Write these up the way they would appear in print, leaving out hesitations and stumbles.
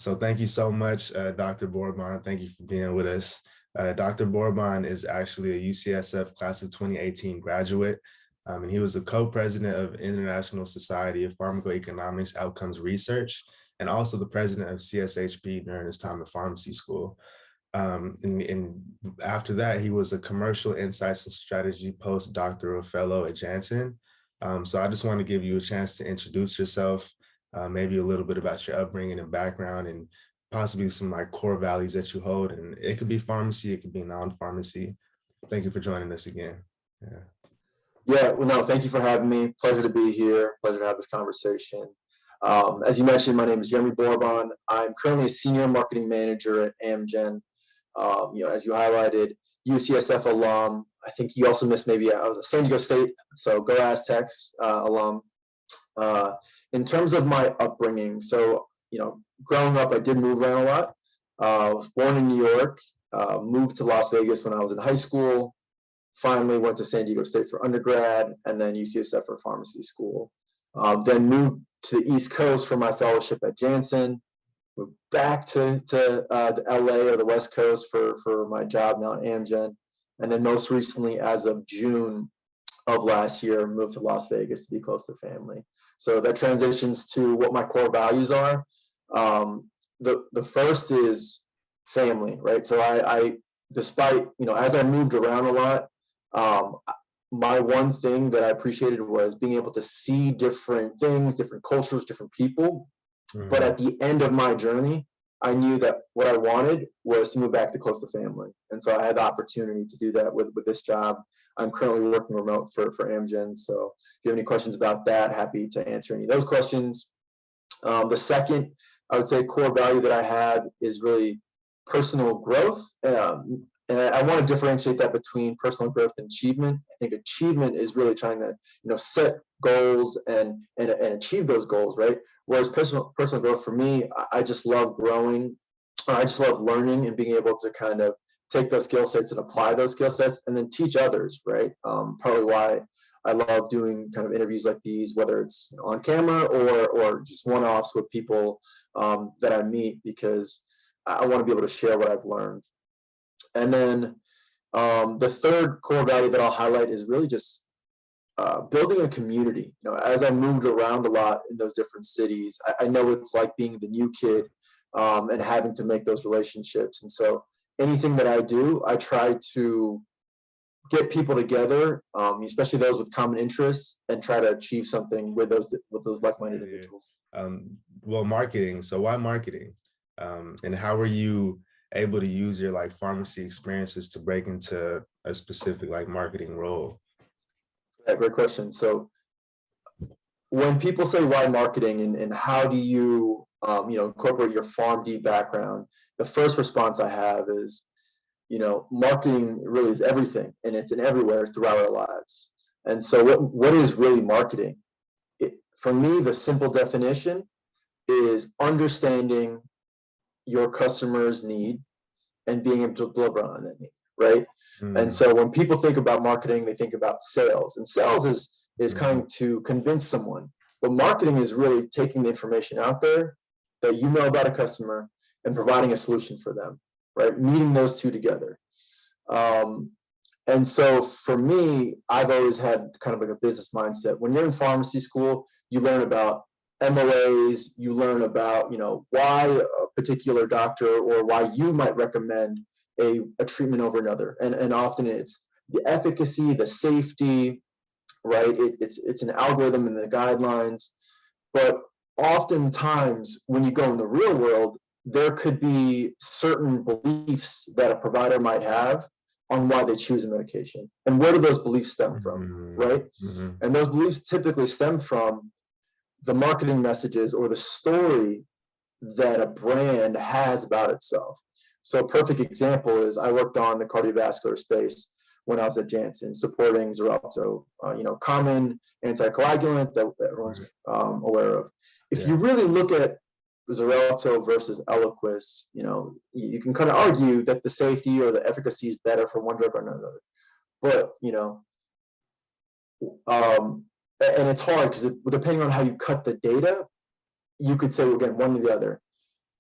So thank you so much, Dr. Borbon. Thank you for being with us. Dr. Borbon is actually a UCSF class of 2018 graduate, and he was a co-president of International Society of Pharmacoeconomics Outcomes Research, and also the president of CSHP during his time at pharmacy school. And after that, he was a commercial insights and strategy postdoctoral fellow at Janssen. So I just want to give you a chance to introduce yourself, maybe a little bit about your upbringing and background, and possibly some like core values that you hold. And it could be pharmacy, it could be non-pharmacy. Thank you for joining us again. Well, no, thank you for having me. Pleasure to be here. Pleasure to have this conversation. As you mentioned, my name is Jeremy Borbon. I'm currently a senior marketing manager at Amgen. As you highlighted, UCSF alum. I think you also missed maybe I was a San Diego State, so go Aztecs alum. In terms of my upbringing, so growing up, I did move around a lot. I was born in New York, moved to Las Vegas when I was in high school. Finally went to San Diego State for undergrad, and then UCSF for pharmacy school. Then moved to the East Coast for my fellowship at Janssen. Moved back to LA or the West Coast for my job now at Amgen. And then most recently, as of June of last year, moved to Las Vegas to be close to family. So that transitions to what my core values are. The first is family, right? So I despite, as I moved around a lot, my one thing that I appreciated was being able to see different things, different cultures, different people. But at the end of my journey, I knew that what I wanted was to move back to close to family. And so I had the opportunity to do that with this job. I'm currently working remote for Amgen. So if you have any questions about that, happy to answer any of those questions. The second, I would say, core value that I have is really personal growth. And I want to differentiate that between personal growth and achievement. I think achievement is really trying to, set goals and achieve those goals, right? Whereas personal growth for me, I just love growing. I just love learning and being able to kind of take those skill sets and apply those skill sets and then teach others, right? Probably why I love doing kind of interviews like these, whether it's on camera or just one-offs with people that I meet, because I want to be able to share what I've learned. And then the third core value that I'll highlight is really just building a community. As I moved around a lot in those different cities, I know what it's like being the new kid and having to make those relationships. And so anything that I do, I try to get people together, especially those with common interests, and try to achieve something with those like-minded individuals. Well, marketing. So why marketing? And how were you able to use your pharmacy experiences to break into a specific marketing role? Yeah, great question. So when people say why marketing and how do you incorporate your PharmD background, the first response I have is, marketing really is everything, and it's in everywhere throughout our lives. And so what is really marketing? For me, the simple definition is understanding your customer's need and being able to deliver on that need, right? And so when people think about marketing, they think about sales, and sales is kind to convince someone. But marketing is really taking the information out there that you know about a customer and providing a solution for them, right? Meeting those two together. And so for me, I've always had kind of like a business mindset. When you're in pharmacy school, you learn about MOAs, you learn about, why a particular doctor or why you might recommend a treatment over another. And often it's the efficacy, the safety, right? It's an algorithm and the guidelines. But oftentimes when you go in the real world, there could be certain beliefs that a provider might have on why they choose a medication. And where do those beliefs stem from, right? And those beliefs typically stem from the marketing messages or the story that a brand has about itself. So a perfect example is I worked on the cardiovascular space when I was at Janssen, supporting Xarelto, common anticoagulant that everyone's aware of. If you really look at Xarelto versus Eliquis, you can kind of argue that the safety or the efficacy is better for one drug or another. But, and it's hard because depending on how you cut the data, you could say, again, one or the other.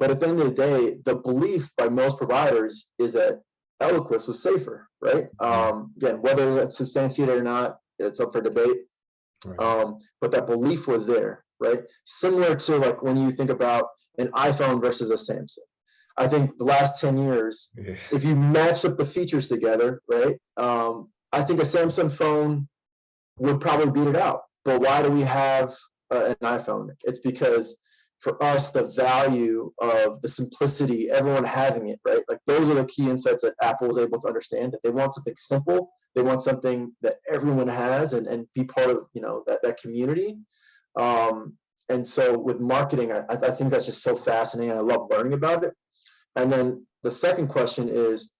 But at the end of the day, the belief by most providers is that Eliquis was safer, right? Again, whether that's substantiated or not, it's up for debate. Right. But that belief was there, right? Similar to like when you think about an iPhone versus a Samsung. I think the last 10 years, Yeah. if you match up the features together, right? I think a Samsung phone would probably beat it out. But why do we have an iPhone? It's because for us, the value of the simplicity, everyone having it, right? Like those are the key insights that Apple was able to understand, that they want something simple. They want something that everyone has and be part of, that community. And so with marketing, I think that's just so fascinating. I love learning about it. And then the second question is,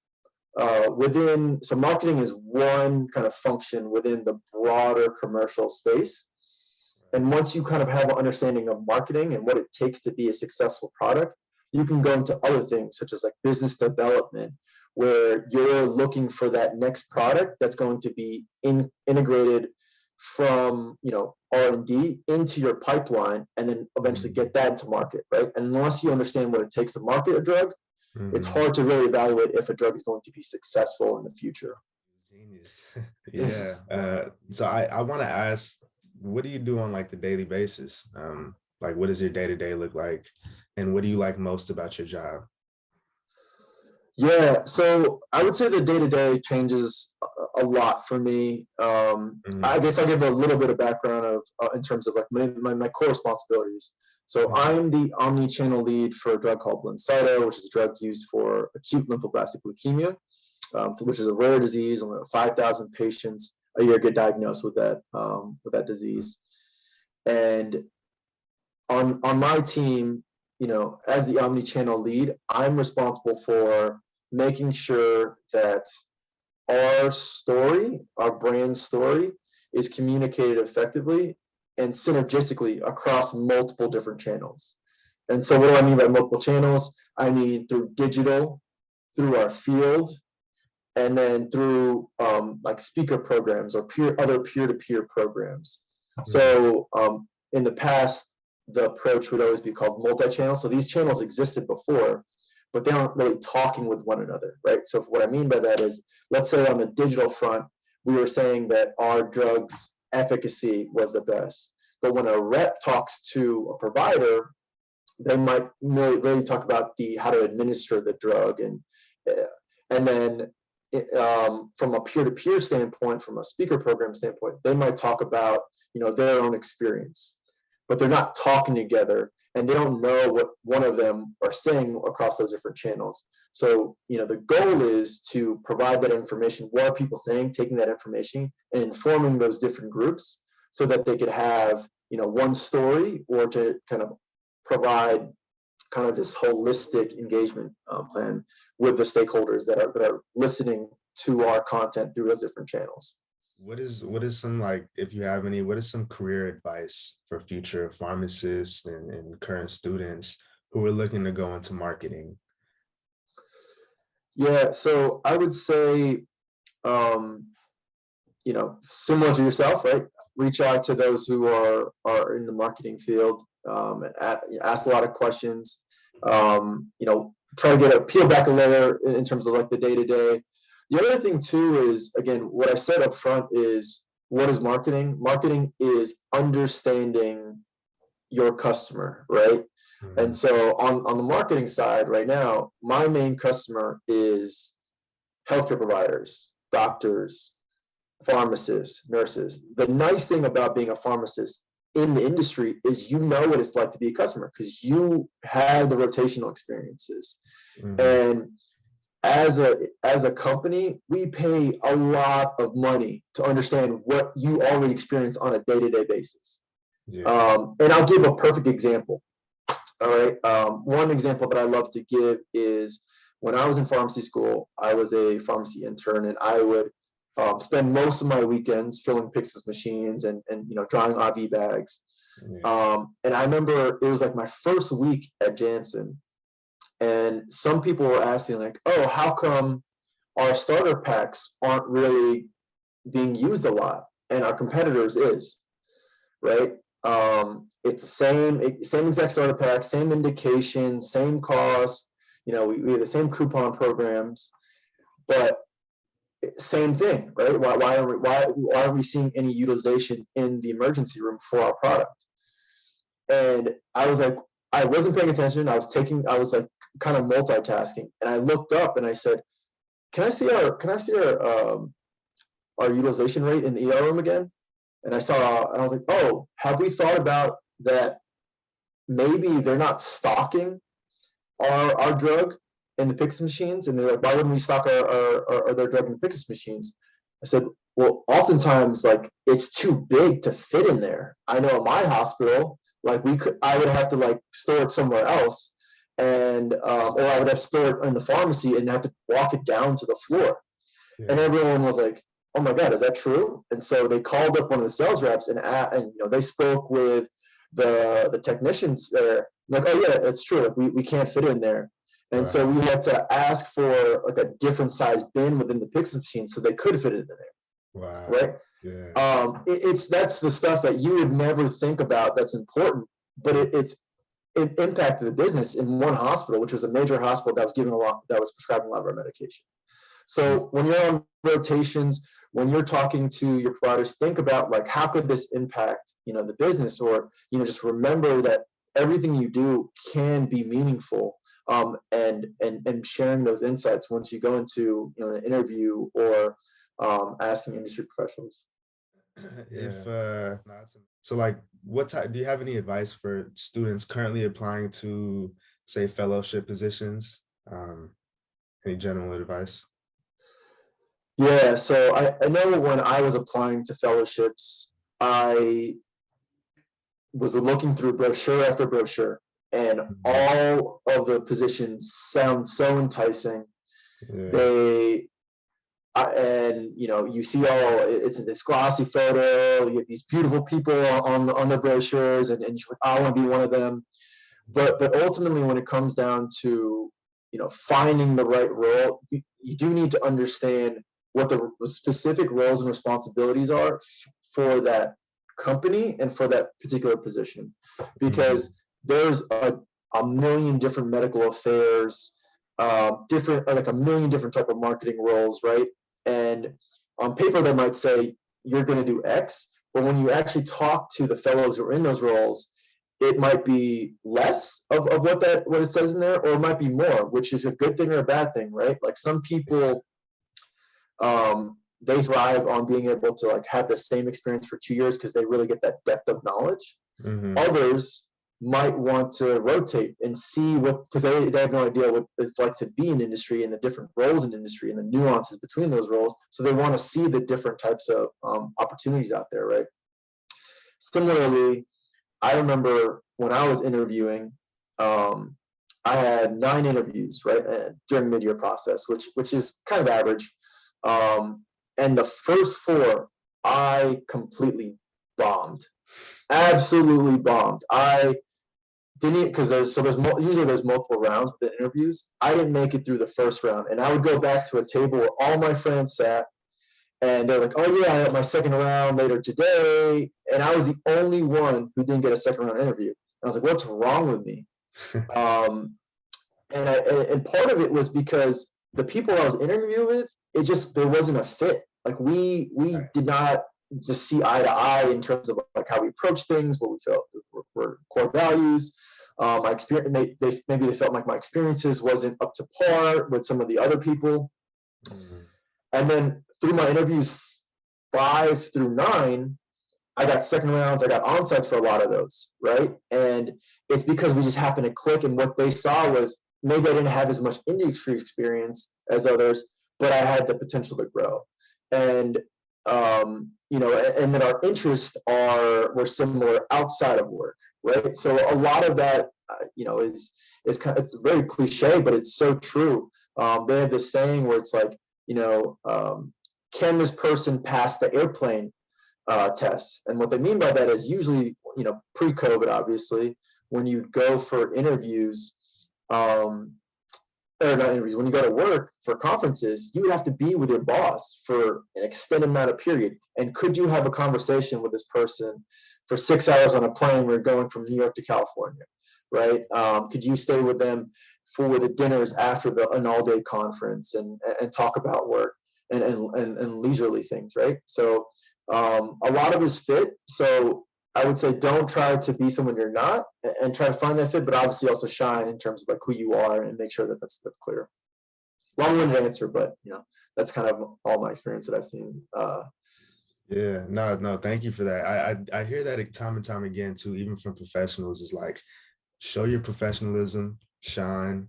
so marketing is one kind of function within the broader commercial space. And once you kind of have an understanding of marketing and what it takes to be a successful product, you can go into other things such as like business development, where you're looking for that next product that's going to be integrated from R&D into your pipeline, and then eventually get that into market, right? And unless you understand what it takes to market a drug, it's hard to really evaluate if a drug is going to be successful in the future. Genius. Yeah. So I want to ask, what do you do on like the daily basis? Like, what does your day-to-day look like, and what do you like most about your job? Yeah, so I would say the day-to-day changes a lot for me. I guess I'll give a little bit of background of in terms of like my core responsibilities. So I'm the omni-channel lead for a drug called Blincyto, which is a drug used for acute lymphoblastic leukemia, which is a rare disease. Only 5,000 patients a year get diagnosed with that disease. And on my team, as the omni-channel lead, I'm responsible for making sure that our brand story, is communicated effectively and synergistically across multiple different channels. And so what do I mean by multiple channels? I mean through digital, through our field, and then through like speaker programs or other peer-to-peer programs. So in the past, the approach would always be called multi-channel. So these channels existed before, but they aren't really talking with one another, right? So what I mean by that is, let's say on the digital front, we were saying that our drug's efficacy was the best. But when a rep talks to a provider, they might really talk about how to administer the drug. And then from a peer-to-peer standpoint, from a speaker program standpoint, they might talk about their own experience, but they're not talking together, and they don't know what one of them are saying across those different channels. So the goal is to provide that information. What are people saying? Taking that information and informing those different groups so that they could have one story, or to kind of provide kind of this holistic engagement plan with the stakeholders that are listening to our content through those different channels. What is some, like, if you have any, what is some career advice for future pharmacists and current students who are looking to go into marketing? Yeah, so I would say, similar to yourself, right? Reach out to those who are in the marketing field, and ask a lot of questions. Try to peel back a layer in terms of like the day-to-day. The other thing too is, again, what I said up front is, what is marketing? Marketing is understanding your customer, right? And so on the marketing side right now, my main customer is healthcare providers, doctors, pharmacists, nurses. The nice thing about being a pharmacist in the industry is what it's like to be a customer, because you have the rotational experiences. And as a company, we pay a lot of money to understand what you already experience on a day-to-day basis. And I'll give a perfect example. All right. One example that I love to give is, when I was in pharmacy school, I was a pharmacy intern, and I would spend most of my weekends filling Pyxis machines and drawing IV bags. And I remember it was like my first week at Janssen, and some people were asking like, oh, how come our starter packs aren't really being used a lot and our competitors is, right? It's the same exact starter pack, same indication, same cost. We have the same coupon programs, but same thing, right? Why aren't we seeing any utilization in the emergency room for our product? And I was like, I wasn't paying attention. I was like kind of multitasking, and I looked up and I said, can I see our utilization rate in the ER room again? And I was like, oh, have we thought about that? Maybe they're not stocking our drug in the Pyxis machines, and they're like, why wouldn't we stock their drug in the Pyxis machines? I said, well, oftentimes like it's too big to fit in there. I know in my hospital, like I would have to like store it somewhere else, and or I would have to store it in the pharmacy and have to walk it down to the floor. Yeah. And everyone was like, oh my God, is that true? And so they called up one of the sales reps and they spoke with the technicians there. Like, oh yeah, it's true. We can't fit in there. And so we had to ask for like a different size bin within the Pyxis machine so they could fit it in there. Wow. Right? Yeah. That's the stuff that you would never think about that's important, but it impacted the business in one hospital, which was a major hospital that was prescribing a lot of our medication. So when you're on rotations, when you're talking to your providers, think about like, how could this impact, the business, or, just remember that everything you do can be meaningful, and sharing those insights once you go into, an interview or asking industry professionals. If so, like, what type do you have any advice for students currently applying to, say, fellowship positions? Any general advice? Yeah, so I know when I was applying to fellowships, I was looking through brochure after brochure, and all of the positions sound so enticing. Yeah. You see it's in this glossy photo, you get these beautiful people on the brochures, and you're like, I want to be one of them. But ultimately, when it comes down to, finding the right role, you do need to understand what the specific roles and responsibilities are for that company and for that particular position, because there's a million different medical affairs, like a million different type of marketing roles, right? And on paper, they might say you're going to do X, but when you actually talk to the fellows who are in those roles, it might be less of what it says in there, or it might be more, which is a good thing or a bad thing, right? Like some people, they thrive on being able to like have the same experience for 2 years because they really get that depth of knowledge. Others might want to rotate and see because they have no idea what it's like to be in industry and the different roles in industry and the nuances between those roles. So they want to see the different types of opportunities out there, right? Similarly, I remember when I was interviewing, I had 9 interviews, right, during the mid-year process, which is kind of average. And the first 4, I completely bombed, absolutely bombed. I didn't, because usually there's multiple rounds with the interviews. I didn't make it through the first round, and I would go back to a table where all my friends sat, and they're like, "Oh yeah, I have my second round later today," and I was the only one who didn't get a second round interview. And I was like, "What's wrong with me?" And part of it was because the people I was interviewing with, there wasn't a fit. Like we did not just see eye to eye in terms of like how we approach things, what we felt were core values. My experience, maybe they felt like my experiences wasn't up to par with some of the other people. And then through my interviews 5 through 9, I got second rounds, I got on-sites for a lot of those, right? And it's because we just happened to click, and what they saw was maybe I didn't have as much industry experience as others, but I had the potential to grow. And and then our interests were similar outside of work, right? So a lot of that, is kind of, it's very cliche, but it's so true. They have this saying where it's like, can this person pass the airplane test? And what they mean by that is usually, pre-COVID, obviously, when you go for interviews, or not interviews, when you go to work for conferences, you would have to be with your boss for an extended amount of period. And could you have a conversation with this person for 6 hours on a plane where you're going from New York to California, right? Could you stay with them for the dinners after an all-day conference and talk about work and leisurely things, right? So a lot of us fit. So I would say don't try to be someone you're not, and try to find that fit, but obviously also shine in terms of like who you are and make sure that that's clear. Long-winded answer, but that's kind of all my experience that I've seen. Yeah, no, thank you for that. I hear that time and time again too, even from professionals, is like, show your professionalism, shine,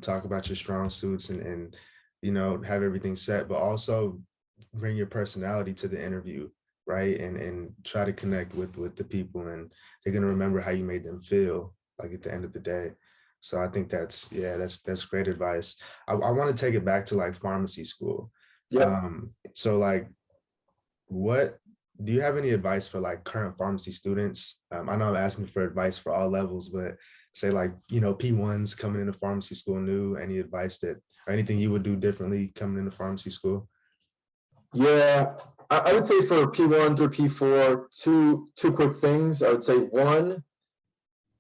talk about your strong suits and have everything set, but also bring your personality to the interview, right? And try to connect with the people, and they're gonna remember how you made them feel, like at the end of the day. So I think that's great advice. I want to take it back to like pharmacy school. Yeah. So like, what do you have any advice for like current pharmacy students? I know I'm asking for advice for all levels, but say like, P1s coming into pharmacy school new, any advice that or anything you would do differently coming into pharmacy school? Yeah, I would say for P1 through P4, two quick things. I would say one,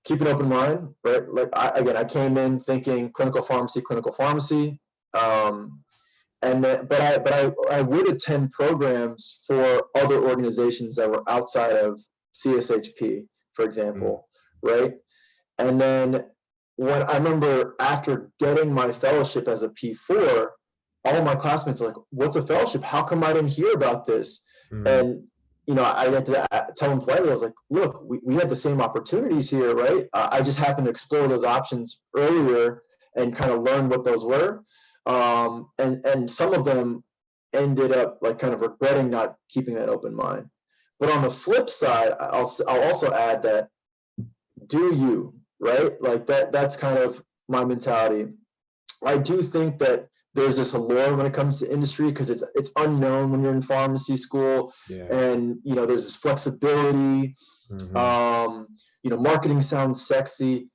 keep an open mind, right? Like I came in thinking clinical pharmacy, and then, I would attend programs for other organizations that were outside of CSHP, for Mm. example, right? And then when I remember after getting my fellowship as a P4, all of my classmates are like, "What's a fellowship? How come I didn't hear about this?" Mm. And I had to tell them politely. I was like, "Look, we had the same opportunities here, right? I just happened to explore those options earlier and kind of learn what those were." And some of them ended up like kind of regretting not keeping that open mind. But on the flip side, I'll also add that do you, right? Like that's kind of my mentality. I do think that there's this allure when it comes to industry because it's unknown when you're in pharmacy school, Yeah. and there's this flexibility. Hmm. Marketing sounds sexy,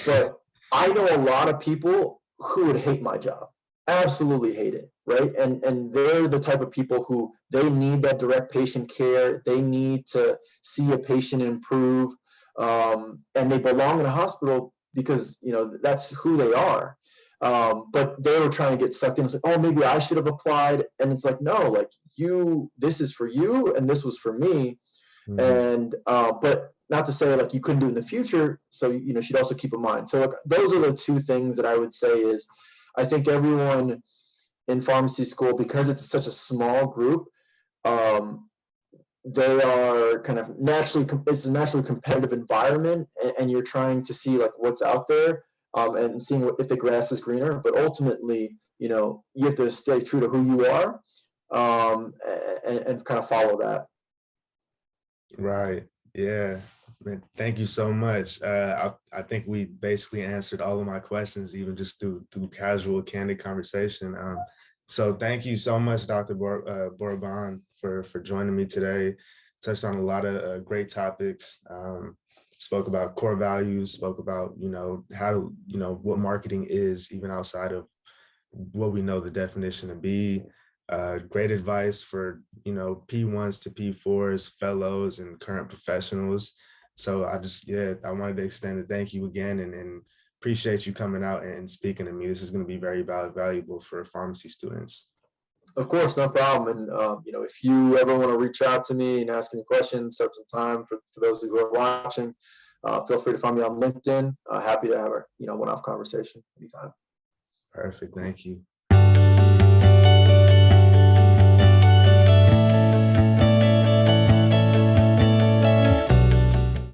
but I know a lot of people who would hate my job, absolutely hate it, right? And they're the type of people who they need that direct patient care. They need to see a patient improve, and they belong in a hospital because that's who they are. But they were trying to get sucked in. It's like, oh, maybe I should have applied, and it's like, no, like this is for you, and this was for me, Hmm. and but not to say like you couldn't do it in the future. So should also keep in mind. So like, those are the two things that I would say is, I think everyone in pharmacy school, because it's such a small group, um, they are kind of it's a naturally competitive environment, and you're trying to see like what's out there, and seeing if the grass is greener. But ultimately, you have to stay true to who you are, and kind of follow that. Right. Yeah. Man, thank you so much. I think we basically answered all of my questions, even just through casual, candid conversation. So thank you so much, Dr. Borbon, for joining me today. Touched on a lot of great topics. Spoke about core values. Spoke about how to what marketing is, even outside of what we know the definition to be. Great advice for P1s to P4s, fellows, and current professionals. So I wanted to extend a thank you again, and appreciate you coming out and speaking to me. This is going to be very valuable for pharmacy students. Of course, no problem. And if you ever want to reach out to me and ask any questions, set some time for those who are watching, feel free to find me on LinkedIn. Happy to have a one-off conversation anytime. Perfect. Thank you.